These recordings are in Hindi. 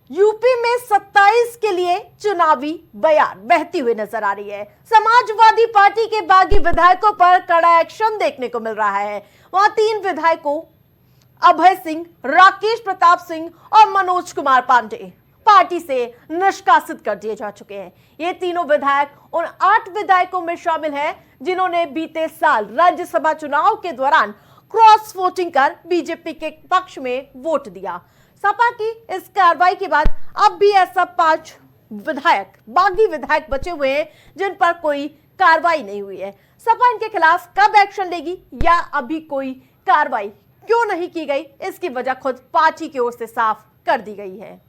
यूपी में 27 के लिए चुनावी बयान बहती हुई नजर आ रही है। समाजवादी पार्टी के बागी विधायकों पर कड़ा एक्शन देखने को मिल रहा है। वहां 3 विधायकों अभय सिंह, राकेश प्रताप सिंह और मनोज कुमार पांडे पार्टी से निष्कासित कर दिए जा चुके हैं। ये तीनों विधायक उन 8 विधायकों में शामिल हैं जिन्होंने बीते साल राज्यसभा चुनाव के दौरान क्रॉस वोटिंग कर बीजेपी के पक्ष में वोट दिया। सपा की इस कार्रवाई के बाद अब भी ऐसा 5 विधायक बागी विधायक बचे हुए हैं जिन पर कोई कार्रवाई नहीं हुई है। सपा इनके खिलाफ कब एक्शन लेगी या अभी कोई कार्रवाई क्यों नहीं की गई, इसकी वजह खुद पार्टी की ओर से साफ कर दी गई है।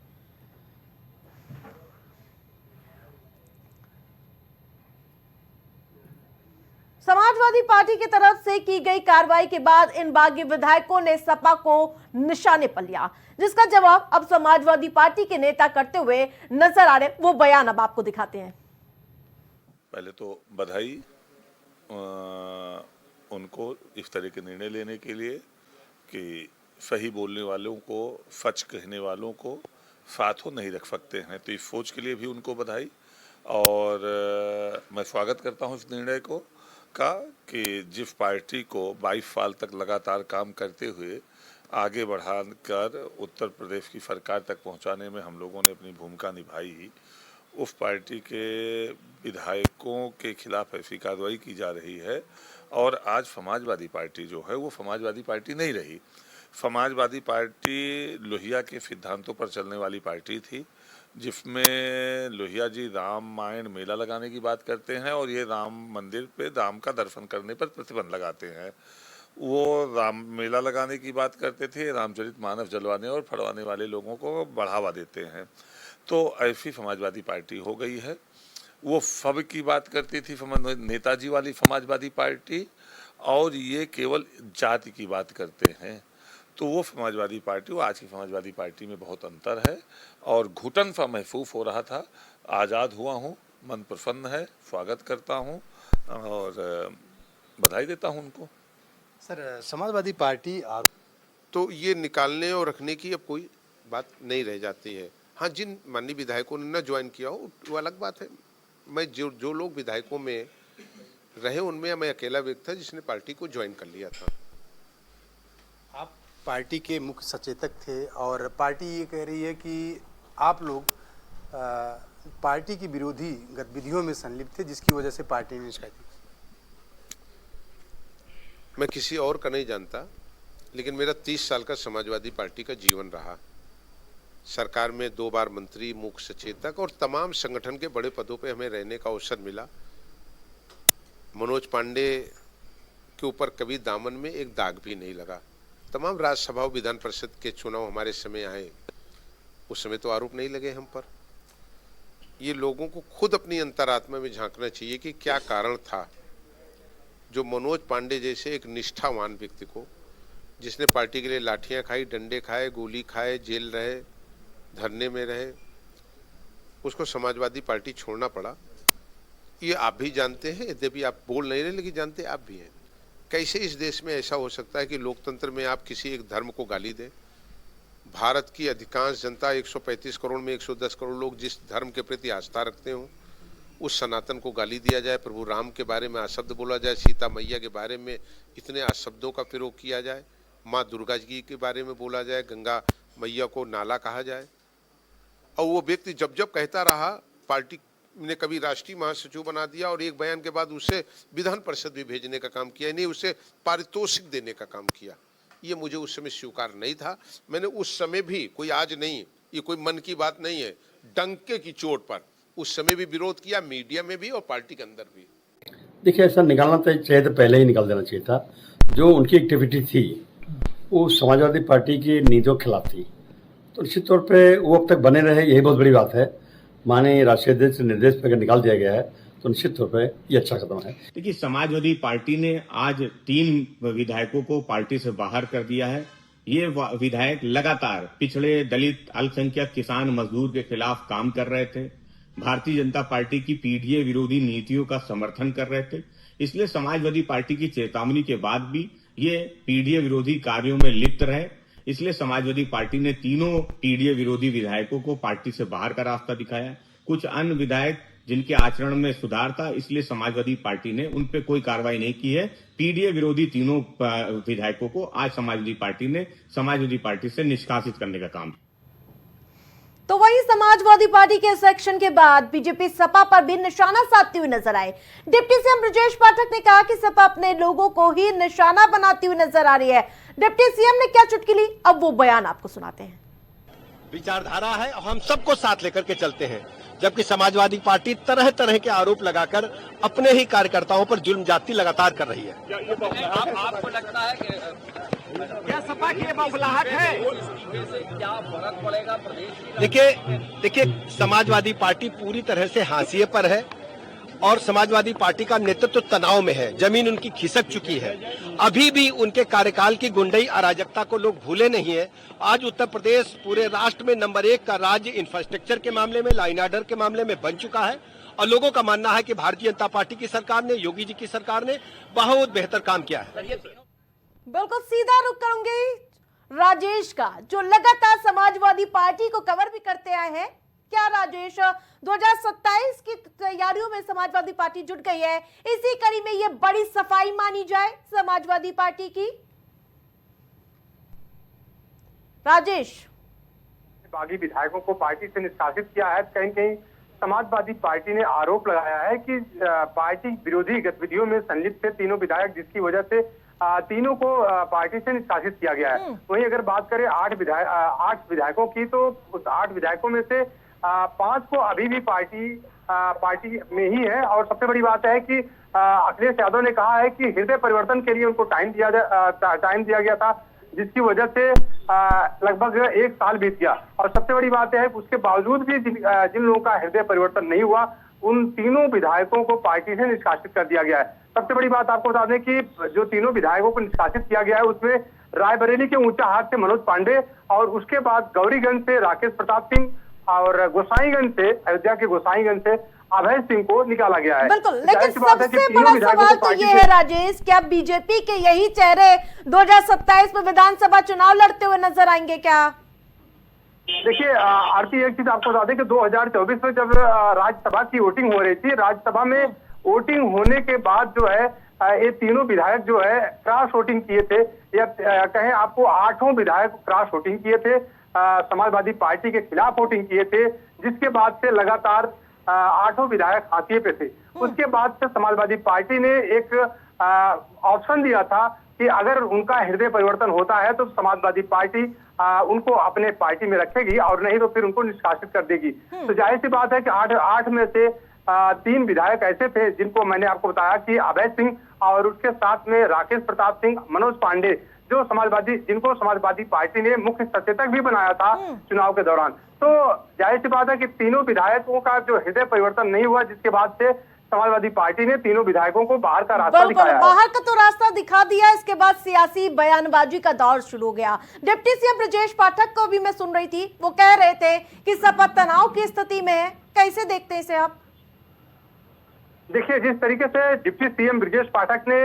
समाजवादी पार्टी की तरफ से की गई कार्रवाई के बाद इन बागी विधायकों ने सपा को निशाने पर लिया, जिसका जवाब अब समाजवादी पार्टी के नेता करते हुए नजर आ रहे। वो बयान अब आपको दिखाते हैं। पहले तो बधाई उनको इस तरह के निर्णय लेने के लिए कि सही बोलने वालों को, सच कहने वालों को साथों नहीं रख सकते हैं, तो इस सोच के लिए भी उनको बधाई। और मैं स्वागत करता हूं इस निर्णय को का कि जिस पार्टी को 22 साल तक लगातार काम करते हुए आगे बढ़ाकर उत्तर प्रदेश की सरकार तक पहुंचाने में हम लोगों ने अपनी भूमिका निभाई, उस पार्टी के विधायकों के खिलाफ ऐसी कार्रवाई की जा रही है। और आज समाजवादी पार्टी जो है वो समाजवादी पार्टी नहीं रही। समाजवादी पार्टी लोहिया के सिद्धांतों पर चलने वाली पार्टी थी, जिसमें लोहिया जी रामायण मेला लगाने की बात करते हैं और ये राम मंदिर पे राम का दर्शन करने पर प्रतिबंध लगाते हैं। वो राम मेला लगाने की बात करते थे, रामचरितमानस जलवाने और फड़वाने वाले लोगों को बढ़ावा देते हैं। तो ऐसी समाजवादी पार्टी हो गई है। वो सब की बात करती थी नेताजी वाली समाजवादी पार्टी, और ये केवल जाति की बात करते हैं। तो वो समाजवादी पार्टी, वो आज की समाजवादी पार्टी में बहुत अंतर है और घुटन सा महसूस हो रहा था। आज़ाद हुआ हूँ, मन प्रसन्न है, स्वागत करता हूँ और बधाई देता हूँ उनको। सर, समाजवादी पार्टी तो ये निकालने और रखने की अब कोई बात नहीं रह जाती है। हाँ, जिन माननीय विधायकों ने न ज्वाइन किया हो वो अलग बात है। मैं जो लोग विधायकों में रहे उनमें मैं अकेला व्यक्ति था जिसने पार्टी को ज्वाइन कर लिया था। आप पार्टी के मुख्य सचेतक थे और पार्टी ये कह रही है कि आप लोग पार्टी की विरोधी गतिविधियों में संलिप्त थे, जिसकी वजह से पार्टी ने निष्कासित। मैं किसी और का नहीं जानता, लेकिन मेरा 30 साल का समाजवादी पार्टी का जीवन रहा। सरकार में 2 बार मंत्री, मुख्य सचेतक और तमाम संगठन के बड़े पदों पे हमें रहने का अवसर मिला। मनोज पांडे के ऊपर कभी दामन में एक दाग भी नहीं लगा। तमाम राज्यसभा और विधान परिषद के चुनाव हमारे समय आए, उस समय तो आरोप नहीं लगे हम पर। ये लोगों को खुद अपनी अंतरात्मा में झांकना चाहिए कि क्या कारण था जो मनोज पांडे जैसे एक निष्ठावान व्यक्ति को, जिसने पार्टी के लिए लाठियां खाई, डंडे खाए, गोली खाए, जेल रहे, धरने में रहे, उसको समाजवादी पार्टी छोड़ना पड़ा। ये आप भी जानते हैं, यद्यपि आप बोल नहीं रहे लेकिन जानते आप भी हैं। कैसे इस देश में ऐसा हो सकता है कि लोकतंत्र में आप किसी एक धर्म को गाली दें? भारत की अधिकांश जनता 135 करोड़ में 110 करोड़ लोग जिस धर्म के प्रति आस्था रखते हो, उस सनातन को गाली दिया जाए, प्रभु राम के बारे में अशब्द बोला जाए, सीता मैया के बारे में इतने अशब्दों का प्रयोग किया जाए, माँ दुर्गा जी के बारे में बोला जाए, गंगा मैया को नाला कहा जाए। और वो व्यक्ति जब जब कहता रहा, पार्टी ने कभी राष्ट्रीय महासचिव बना दिया और एक बयान के बाद उसे विधान परिषद भी भेजने का काम किया, नहीं उसे पारितोषिक देने का काम किया। ये मुझे उस समय स्वीकार नहीं था। मैंने उस समय भी, कोई आज नहीं, ये कोई मन की बात नहीं है, डंके की चोट पर उस समय भी विरोध किया, मीडिया में भी और पार्टी के अंदर भी। देखिए, ऐसा निकालना चाहिए तो पहले ही निकाल देना चाहिए था। जो उनकी एक्टिविटी थी वो समाजवादी पार्टी की नीतियों के खिलाफ थी, तो निश्चित तौर पे वो अब तक बने रहे, यही बहुत बड़ी बात है। माननीय राष्ट्रीय अध्यक्ष निर्देश पर अगर निकाल दिया गया है तो निश्चित तौर पे ये अच्छा कदम है। देखिए, समाजवादी पार्टी ने आज 3 विधायकों को पार्टी से बाहर कर दिया है। ये विधायक लगातार पिछड़े, दलित, अल्पसंख्यक, किसान, मजदूर के खिलाफ काम कर रहे थे। भारतीय जनता पार्टी की पीडीए विरोधी नीतियों का समर्थन कर रहे थे। इसलिए समाजवादी पार्टी की चेतावनी के बाद भी ये पीडीए विरोधी कार्यों में लिप्त रहे। इसलिए समाजवादी पार्टी ने तीनों टीडीए विरोधी विधायकों को पार्टी से बाहर का रास्ता दिखाया। कुछ अन्य विधायक जिनके आचरण में सुधार था, इसलिए समाजवादी पार्टी ने उन पे कोई कार्रवाई नहीं की है। पीडीए विरोधी तीनों विधायकों को आज समाजवादी पार्टी ने समाजवादी पार्टी से निष्कासित करने का काम। तो वहीं समाजवादी पार्टी के इस एक्शन के बाद बीजेपी सपा पर भी निशाना साधती हुई नजर आए। डिप्टी सीएम ब्रजेश पाठक ने कहा कि सपा अपने लोगों को ही निशाना बनाती हुई नजर आ रही है। डिप्टी सीएम ने क्या चुटकी ली, अब वो बयान आपको सुनाते हैं। विचारधारा है और हम सबको साथ लेकर के चलते हैं, जबकि समाजवादी पार्टी तरह तरह के आरोप लगाकर अपने ही कार्यकर्ताओं पर जुल्म जाती लगातार कर रही है। आपको लगता है कि क्या सपा की बौखलाहट है? क्या फर्क पड़ेगा प्रदेश? देखिए समाजवादी पार्टी पूरी तरह से हाशिए पर है और समाजवादी पार्टी का नेतृत्व तनाव में है। जमीन उनकी खिसक चुकी है। अभी भी उनके कार्यकाल की गुंडई अराजकता को लोग भूले नहीं है। आज उत्तर प्रदेश पूरे राष्ट्र में नंबर 1 का राज्य इंफ्रास्ट्रक्चर के मामले में, लाइन ऑर्डर के मामले में बन चुका है और लोगों का मानना है कि भारतीय जनता पार्टी की सरकार ने, योगी जी की सरकार ने बहुत बेहतर काम किया है। बिल्कुल सीधा रुख करूंगी राजेश का, जो लगातार समाजवादी पार्टी को कवर भी करते आए हैं। क्या राजेश, 2027 की तैयारियों में समाजवादी पार्टी जुट गई है, इसी कड़ी में ये बड़ी सफाई मानी जाए समाजवादी पार्टी की? राजेश, बागी विधायकों को पार्टी से निष्कासित किया है। कहीं कहीं समाजवादी पार्टी ने आरोप लगाया है कि पार्टी विरोधी गतिविधियों में संलिप्त थे तीनों विधायक, जिसकी वजह से तीनों को पार्टी से निष्कासित किया गया है। वहीं अगर बात करें 8 विधायकों की, तो उस 8 विधायकों में से 5 को अभी भी पार्टी में ही है। और सबसे बड़ी बात है कि अखिलेश यादव ने कहा है कि हृदय परिवर्तन के लिए उनको टाइम दिया गया था, जिसकी वजह से लगभग 1 साल बीत गया। और सबसे बड़ी बात है उसके बावजूद भी जिन लोगों का हृदय परिवर्तन नहीं हुआ, उन तीनों विधायकों को पार्टी से निष्कासित कर दिया गया है। सबसे बड़ी बात आपको बता दें कि जो तीनों विधायकों को निष्कासित किया गया है, उसमें रायबरेली के ऊंचा हाथ से मनोज पांडे और उसके बाद गौरीगंज से राकेश प्रताप सिंह और गोसाईगंज से, अयोध्या के गोसाईगंज से अभय सिंह को निकाला गया है। बिल्कुल, लेकिन सबसे बड़ा सवाल तो ये है राजेश, क्या बीजेपी के यही चेहरे 2027 में विधानसभा चुनाव लड़ते हुए नजर आएंगे क्या? देखिए आरती, एक चीज आपको बता दें कि 2024 में जब राज्यसभा की वोटिंग हो रही थी, राज्यसभा में वोटिंग होने के बाद जो है ये तीनों विधायक जो है क्रॉस वोटिंग किए थे, या कहें आपको 8 विधायक क्रॉस वोटिंग किए थे, समाजवादी पार्टी के खिलाफ वोटिंग किए थे, जिसके बाद से लगातार 8 विधायक हाशिए पे थे। उसके बाद से समाजवादी पार्टी ने एक ऑप्शन दिया था कि अगर उनका हृदय परिवर्तन होता है तो समाजवादी पार्टी उनको अपने पार्टी में रखेगी और नहीं तो फिर उनको निष्कासित कर देगी। तो जाहिर सी बात है कि 8 में से 3 विधायक ऐसे थे जिनको मैंने आपको बताया कि अभय सिंह और उसके साथ में राकेश प्रताप सिंह, मनोज पांडे, जिनको समाजवादी पार्टी ने मुख्य सचेतक भी बनाया था चुनाव के दौरान। तो जाहिर सी बात है कि तीनों विधायकों का जो हृदय परिवर्तन नहीं हुआ, जिसके बाद से समाजवादी पार्टी ने तीनों विधायकों को बाहर का रास्ता दिखाया है। बाहर का तो रास्ता दिखा दिया, इसके बाद सियासी बयानबाजी का दौर शुरू हो गया। डिप्टी सीएम ब्रजेश पाठक को भी मैं सुन रही थी, वो कह रहे थे कि सपा तनाव की स्थिति में है। कैसे देखते हैं इसे आप? देखिए, जिस तरीके से डिप्टी सीएम ब्रजेश पाठक ने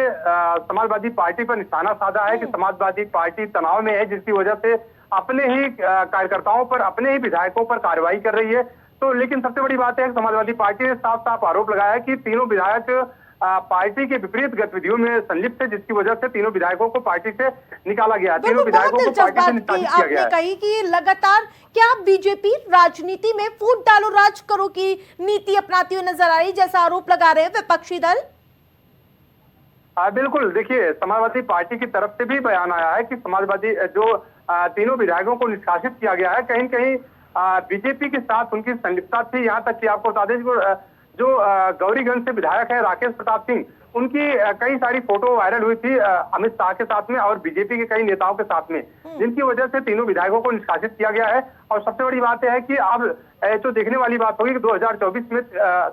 समाजवादी पार्टी पर निशाना साधा है कि समाजवादी पार्टी तनाव में है, जिसकी वजह से अपने ही कार्यकर्ताओं पर, अपने ही विधायकों पर कार्रवाई कर रही है। तो लेकिन सबसे बड़ी बात है कि समाजवादी पार्टी ने साफ साफ आरोप लगाया है कि तीनों विधायक पार्टी के विपरीत गतिविधियों में संलिप्त है, जिसकी वजह से तीनों विधायकों को पार्टी से निकाला गया। तीनों विधायकों को पार्टी से निष्कासित किया गया। आपने कही कि लगातार क्या बीजेपी राजनीति में फूट डालो राज करो की नीति अपनाती हुई नजर आ रही, जैसा आरोप लगा रहे हैं विपक्षी दल? बिल्कुल, देखिए समाजवादी पार्टी की तरफ से भी बयान आया है कि समाजवादी जो तीनों विधायकों को निष्कासित किया गया है, कहीं कहीं बीजेपी के साथ उनकी संलिप्तता थी। यहाँ तक कि आपको बता दें जो गौरीगंज से विधायक है राकेश प्रताप सिंह, उनकी कई सारी फोटो वायरल हुई थी अमित शाह के साथ में और बीजेपी के कई नेताओं के साथ में, जिनकी वजह से तीनों विधायकों को निष्कासित किया गया है। और सबसे बड़ी बात है कि अब जो देखने वाली बात होगी कि 2024 में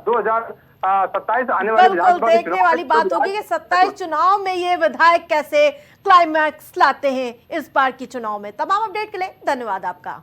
2027 आने वाले विधानसभा के देखने वाली बात होगी कि 27 चुनाव में ये विधायक कैसे क्लाइमैक्स लाते हैं इस बार की चुनाव में। तमाम अपडेट के लिए धन्यवाद आपका।